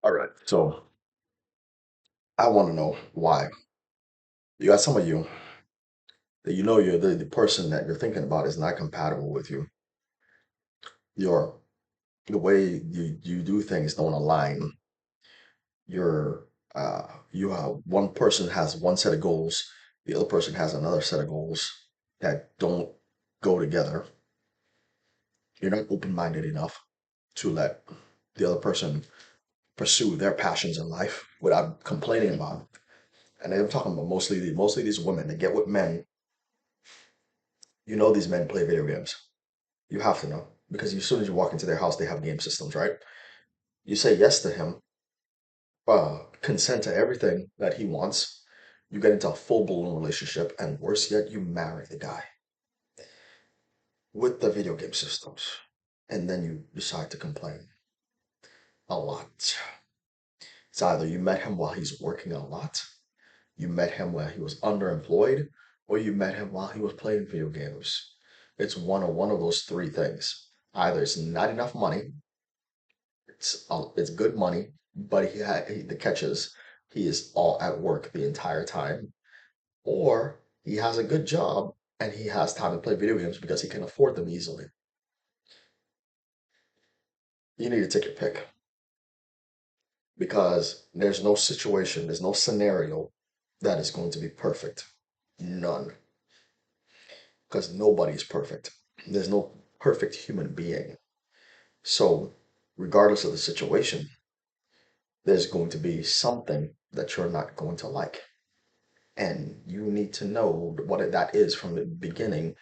All right. So I want to know why. You got some of you that you're the person that you're thinking about is not compatible with you. Your the way you do things don't align. Your you have one person has one set of goals, the other person has another set of goals that don't go together. You're not open-minded enough to let the other person pursue their passions in life without complaining about it. And I'm talking about mostly these women that get with men. You know these men play video games. You have to know because as soon as you walk into their house, they have game systems, right? You say yes to him, consent to everything that he wants. You get into a full blown relationship, and worse yet, you marry the guy with the video game systems, and then you decide to complain a lot. It's either you met him while he's working a lot, you met him while he was underemployed, or you met him while he was playing video games. It's one of those three things. Either it's not enough money, it's good money, but the catch is he is all at work the entire time, or he has a good job and he has time to play video games because he can afford them easily. You need to take your pick because there's no scenario that is going to be perfect. None, because nobody is perfect. There's no perfect human being. So, regardless of the situation, there's going to be something that you're not going to like. And you need to know what that is from the beginning,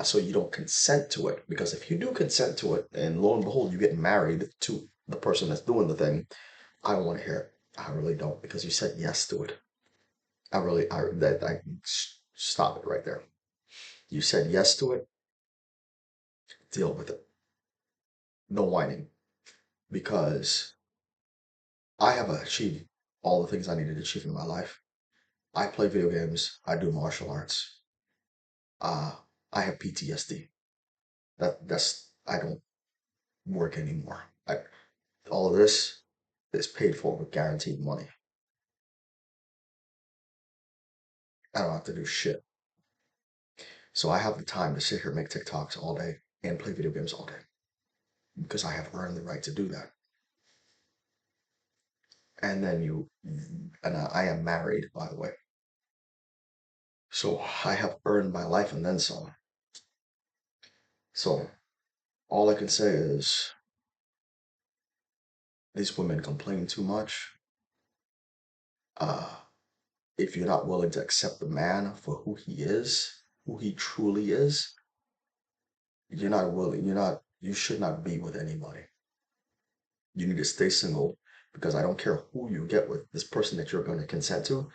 so you don't consent to it. Because if you do consent to it, and lo and behold, you get married to the person that's doing the thing, I don't want to hear it. I really don't, because you said yes to it. Stop it right there. You said yes to it, deal with it. No whining, because I have achieved all the things I needed to achieve in my life. I play video games. I do martial arts. Uh, I have PTSD. I don't work anymore. All of this is paid for with guaranteed money. I don't have to do shit. So I have the time to sit here and make TikToks all day and play video games all day because I have earned the right to do that. And then I am married, by the way. So I have earned my life and then some. So all I can say is these women complain too much. Uh, if you're not willing to accept the man for who he is, who he truly is, you should not be with anybody. You need to stay single because I don't care who you get with. This person that you're going to consent to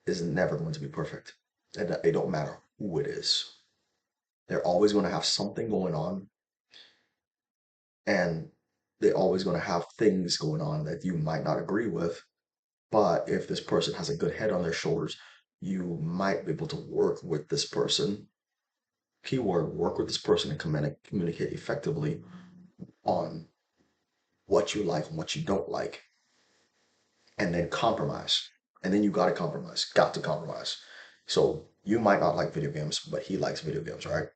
is never going to be perfect. And it don't matter who it is. They're always going to have something going on, and they're always going to have things going on that you might not agree with. But if this person has a good head on their shoulders, you might be able to work with this person. Keyword, work with this person and communicate effectively on what you like and what you don't like, and then compromise. And then you got to compromise, got to compromise. So you might not like video games, but he likes video games, right?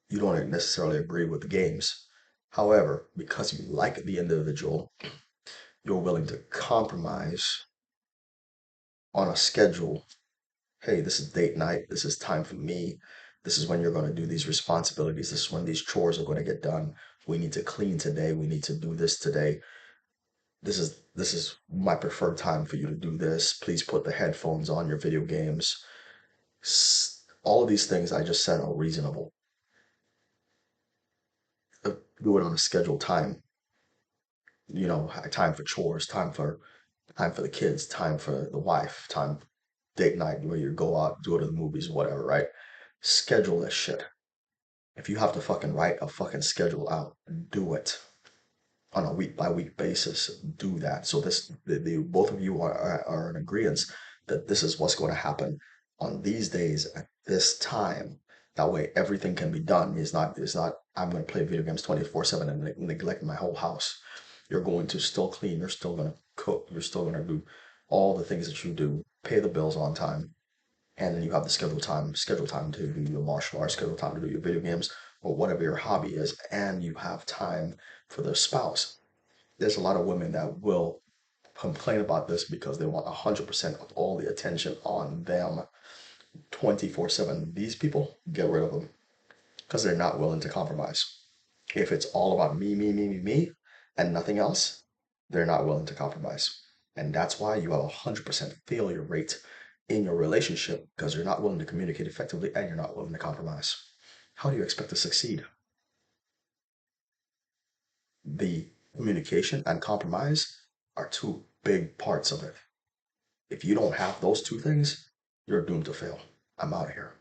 You don't necessarily agree with the games. However, because you like the individual, you're willing to compromise on a schedule. Hey, this is date night. This is time for me. This is when you're going to do these responsibilities. This is when these chores are going to get done. We need to clean today. We need to do this today. This is my preferred time for you to do this. Please put the headphones on your video games. All of these things I just said are reasonable. Do it on a scheduled time. Time for chores, time for the kids, time for the wife, time date night where you go out, go to the movies, whatever, right? Schedule that shit. If you have to fucking write a fucking schedule out, do it on a week by week basis. Do that. So both of you are in agreement that this is what's going to happen on these days at this time. That way, everything can be done. It's not I'm going to play video games 24/7 and neglect my whole house. You're going to still clean, you're still going to cook, you're still going to do all the things that you do, pay the bills on time, and then you have the schedule time to do your martial arts, schedule time to do your video games, or whatever your hobby is, and you have time for their spouse. There's a lot of women that will complain about this because they want 100% of all the attention on them 24/7. These people, get rid of them because they're not willing to compromise. If it's all about me, me, me, me, me, and nothing else, they're not willing to compromise. And that's why you have a 100% failure rate in your relationship because you're not willing to communicate effectively and you're not willing to compromise. How do you expect to succeed? The communication and compromise are two big parts of it. If you don't have those two things, you're doomed to fail. I'm out of here.